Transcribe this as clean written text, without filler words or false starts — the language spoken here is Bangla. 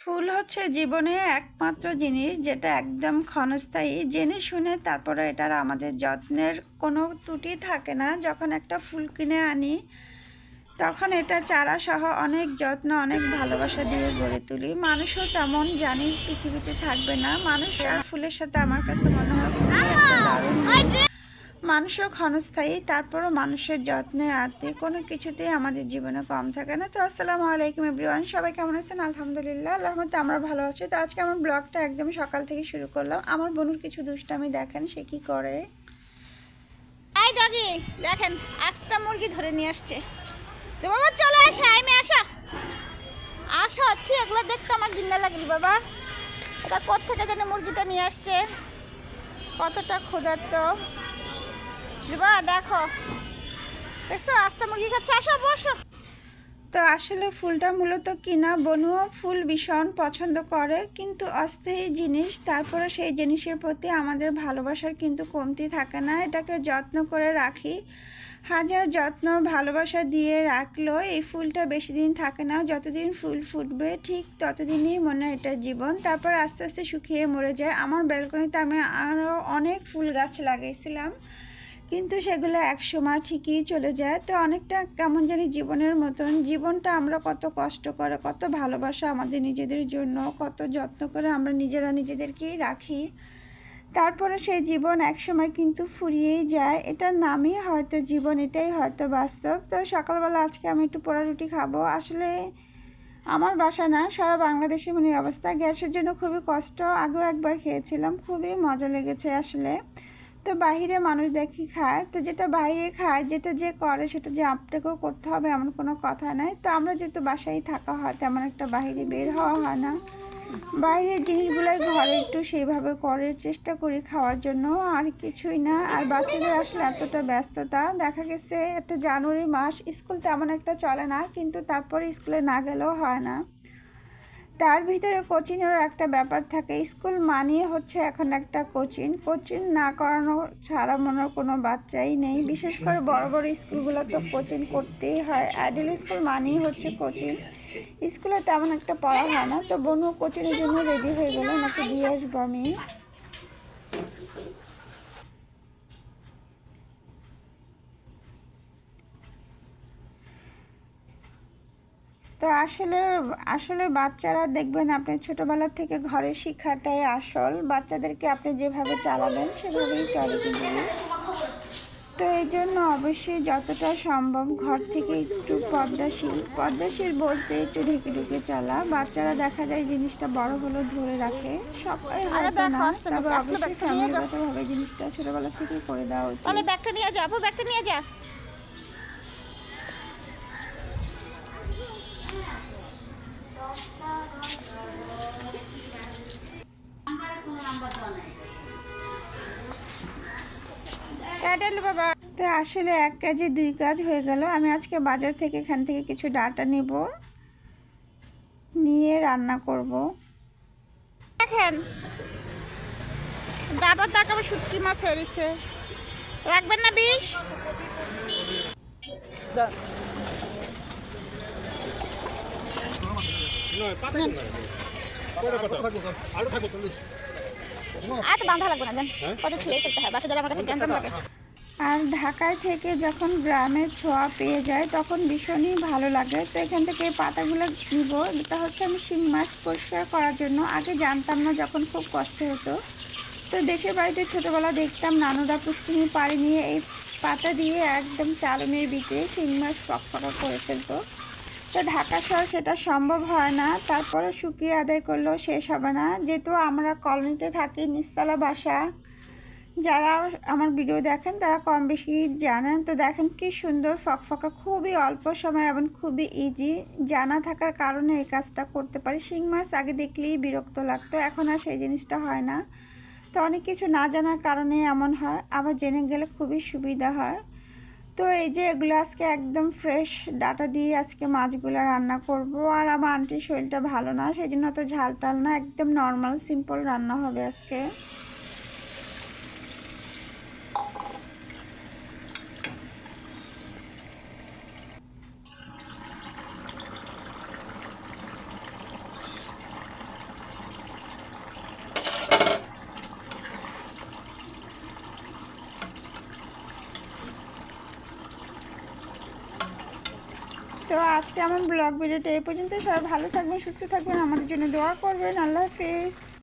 ফুল হচ্ছে জীবনে একমাত্র জিনিস যেটা একদম ক্ষণস্থায়ী। জেনে শুনে তারপরে এটার আমাদের যত্নের কোনো ত্রুটি থাকে না। যখন একটা ফুল কিনে আনি তখন এটা চারাসহ অনেক যত্ন, অনেক ভালোবাসা দিয়ে গড়ে তুলি। মানুষও তেমন জানি পৃথিবীতে থাকবে না। মানুষ আর ফুলের সাথে আমার কাছে মনে হয় খুবই একটা দারুণ মিল। মানুষও ক্ষণস্থায়ী, তারপরও মানুষের যত্নে আত্মে কোনো কিছুতেই আমাদের জীবনে কম থাকে না। তো আসসালামু আলাইকুম এভরিওয়ান, সবাই কেমন আছেন? আলহামদুলিল্লাহ, আল্লাহর রহমতে আমরা ভালো আছি। তো আজকে আমার ব্লগটা একদম সকাল থেকে শুরু করলাম। আমার বোনের কিছু দুষ্টামি দেখেন সে কি করে। এই ডগি দেখেন, আস্তা মুরগি ধরে নিয়ে আসছে। তো বাবা চলে আসো, আইমে আসো আসো, আছি এগুলো দেখতে আমার জিন্না লাগলি বাবা। এটা কোত্থেকে যেন মুরগিটা নিয়ে আসছে, কতটা ক্ষুধার্ত বাবা। দেখো দেখছো আস্তা মুরগি খাচ্ছে, আসো বসো। তো আসলে ফুলটা মূলত কিনা, বনুও ফুল ভীষণ পছন্দ করে, কিন্তু অস্থায়ী জিনিস, তারপরে সেই জিনিসের প্রতি আমাদের ভালোবাসার কিন্তু কমতি থাকে না। এটাকে যত্ন করে রাখি, হাজার যত্ন ভালোবাসা দিয়ে রাখলেও এই ফুলটা বেশি দিন থাকে না। যতদিন ফুল ফুটবে ঠিক ততদিনই মনে হয় এটা জীবন, তারপর আস্তে আস্তে শুকিয়ে মরে যায়। আমার ব্যালকনিতে আমি আরও অনেক ফুল গাছ লাগিয়েছিলাম, কিন্তু সেগুলো একসময় ঠিকই চলে যায়। তো অনেকটা কেমন জানি জীবনের মতন। জীবনটা আমরা কত কষ্ট করে, কত ভালোবাসা আমাদের নিজেদের জন্য, কত যত্ন করে আমরা নিজেরা নিজেদেরকেই রাখি, তারপরে সেই জীবন একসময় কিন্তু ফুরিয়েই যায়। এটার নামই হয়তো জীবন, এটাই হয়তো বাস্তব। তো সকালবেলা আজকে আমি একটু পোড়া রুটি খাবো। আসলে আমার বাসা না, সারা বাংলাদেশে মনে অবস্থা। গ্যাসের জন্য খুবই কষ্ট। আগেও একবার খেয়েছিলাম, খুবই মজা লেগেছে আসলে। তো বাহিরে মানুষ দেখি খায়, তো যেটা বাইরে খায়, যেটা যে করে সেটা যে আপনাকেও করতে হবে এমন কোনো কথা নাই। তো আমরা যেহেতু বাসায় থাকা হয়, তেমন একটা বাইরে বের হওয়া হয় না। বাইরের জিনিসগুলোই ঘরে একটু সেইভাবে করে চেষ্টা করি খাওয়ার জন্য, আর কিছুই না। আর বাচ্চাদের আসলে এতটা ব্যস্ততা, দেখা গেছে একটা জানুয়ারি মাস স্কুল তেমন একটা চলে না, কিন্তু তারপরে স্কুলে না গেলেও হয় না। তার ভিতরে কোচিংয়েরও একটা ব্যাপার থাকে। স্কুল মানিয়ে হচ্ছে এখন একটা কোচিং, কোচিং না করানো ছাড়া মনে হয় কোনো বাচ্চাই নেই। বিশেষ করে বড় বড় স্কুলগুলো তো কোচিং করতেই হয়। আইডিয়াল স্কুল মানিয়ে হচ্ছে কোচিং। স্কুলে তেমন একটা পড়া হয় না। তো বোনও কোচিংয়ের জন্য রেডি হয়ে গেল, নাকি দিয়ে আসবো আমি। তো আসলে আসলে বাচ্চারা দেখবেন, আপনি ছোটোবেলা থেকে ঘরে শেখাটাই আসল। বাচ্চাদেরকে আপনি যেভাবে চালাবেন সেভাবেই চলে কিন্তু। তো এই জন্য অবশ্যই যতটা সম্ভব ঘর থেকে একটু পর্দাশীল বলতে একটু ঢেকে ঢুকে চলা। বাচ্চারা দেখা যায় জিনিসটা বড় হলো ধরে রাখে, সবাই হয়তো না, তবে অবশ্যই ফ্যামিলিগতভাবে জিনিসটা ছোটোবেলা থেকে করে দেওয়া উচিত। তাহলে ব্যাগটা নিয়ে যা, আপু ব্যাগটা নিয়ে যা। বাবা তো আসলে 1 কাজে 2 কাজ হয়ে গেল। আমি আজকে বাজার থেকে এখান থেকে কিছু ডাঁটা নেব, নিয়ে রান্না করব। দেখেন ডাটার তাক আবার শুটকি মাছ হয়ে রয়েছে, রাখবেন না বিষ। আর তো বাঁধা লাগবে না, জান কত ছুঁয়ে ফেলতে হয়, বাসা দ্বারা আমার কাছে জ্ঞান লাগে। আর ঢাকায় থেকে যখন গ্রামের ছোঁয়া পেয়ে যায় তখন ভীষণই ভালো লাগে। তো এখান থেকে এই পাতাগুলো নিব। এটা হচ্ছে আমি শিং মাছ পরিষ্কার করার জন্য। আগে জানতাম না, যখন খুব কষ্ট হতো। তো দেশের বাড়িতে ছোটোবেলা দেখতাম নানুরা পুষ্কিনি পাড়ি নিয়ে এই পাতা দিয়ে একদম চালনের ভিতরে শিং মাছ ফকফকা করে ফেলতো। তো ঢাকা শহর সেটা সম্ভব হয় না, তারপরে শুকিয়ে আদায় করলেও শেষ হবে না। যেহেতু আমরা কলোনিতে থাকি, নিচতলা বাসা, যারা আমার ভিডিও দেখেন তারা কম বেশি জানেন। তো দেখেন কি সুন্দর ফকফকা, খুবই অল্প সময় এবং খুবই ইজি। জানা থাকার কারণে এই কাজটা করতে পারি। শিং মাছ আগে দেখলেই বিরক্ত লাগতো, এখন আর সেই জিনিসটা হয় না। তো অনেক কিছু না জানার কারণে এমন হয়, আবার জেনে গেলে খুবই সুবিধা হয়। তো এই যে এগুলো আজকে একদম ফ্রেশ ডাটা দিয়ে আজকে মাছগুলো রান্না করব। আর আমার আন্টির শরীরটা ভালো না, সেই জন্য তো ঝাল টাল না, একদম নর্মাল সিম্পল রান্না হবে আজকে। তো আজকে আমার ব্লগ ভিডিওটা এই পর্যন্ত। সবাই ভালো থাকবেন, সুস্থ থাকবেন, আমাদের জন্য দোয়া করবেন। আল্লাহ হাফেজ।